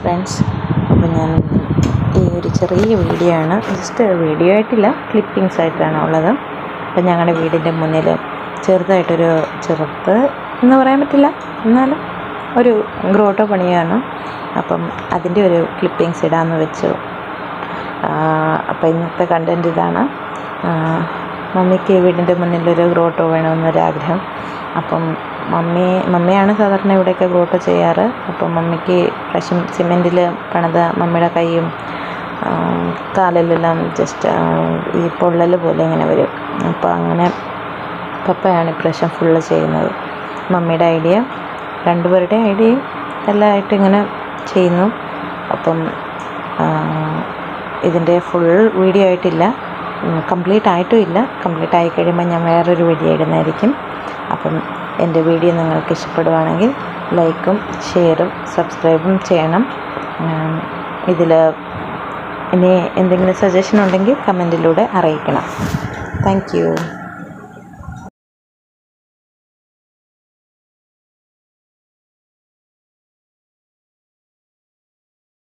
Friends, അപ്പോൾ ഞാൻ ഈ ഒരു ചെറിയ വീഡിയോ ആണ്, ജസ്റ്റ് വീഡിയോ ആയിട്ടില്ല, ക്ലിപ്പിങ്സ് ആയിട്ടാണ് ഉള്ളത്. അപ്പം ഞങ്ങളുടെ വീടിൻ്റെ മുന്നിൽ ചെറുതായിട്ടൊരു ചെറുത് എന്ന് പറയാൻ പറ്റില്ല, എന്നാലും ഒരു ഗ്രോട്ടോ പണിയാണ്. അപ്പം അതിൻ്റെ ഒരു ക്ലിപ്പിങ്സ് ഇടാമെന്ന് വെച്ചു. അപ്പോൾ ഇന്നത്തെ കണ്ടൻറ് ഇതാണ്. മമ്മിക്ക് വീടിൻ്റെ മുന്നിലൊരു ഗ്രോട്ടോ വേണമെന്നൊരാഗ്രഹം. അപ്പം മമ്മിയാണ് സാധാരണ ഇവിടെയൊക്കെ ഗ്രോട്ടോ ചെയ്യാറ്. അപ്പം മമ്മിക്ക് പ്രാവശ്യം സിമെൻറ്റിൽ പണിത മമ്മിയുടെ കൈയും കാലിലെല്ലാം ജസ്റ്റ് ഈ പൊള്ളൽ പോലെ ഇങ്ങനെ വരും. അപ്പോൾ അങ്ങനെ പപ്പയാണ് ഇപ്രാവശ്യം ഫുള്ള് ചെയ്യുന്നത്. മമ്മിയുടെ ഐഡിയ, രണ്ടുപേരുടെ ഐഡിയയും എല്ലാം ആയിട്ട് ഇങ്ങനെ ചെയ്യുന്നു. അപ്പം ഇതിൻ്റെ ഫുൾ വീഡിയോ ആയിട്ടില്ല, കംപ്ലീറ്റ് ആയിട്ടും ഇല്ല. കംപ്ലീറ്റ് ആയി കഴിയുമ്പോൾ ഞാൻ വേറൊരു വീഡിയോ ഇടുന്നതായിരിക്കും. അപ്പം എൻ്റെ വീഡിയോ നിങ്ങൾക്ക് ഇഷ്ടപ്പെടുവാണെങ്കിൽ ലൈക്കും ഷെയറും സബ്സ്ക്രൈബും ചെയ്യണം. ഇതിൽ ഇനി എന്തെങ്കിലും സജഷൻ ഉണ്ടെങ്കിൽ കമൻറ്റിലൂടെ അറിയിക്കണം. Thank you.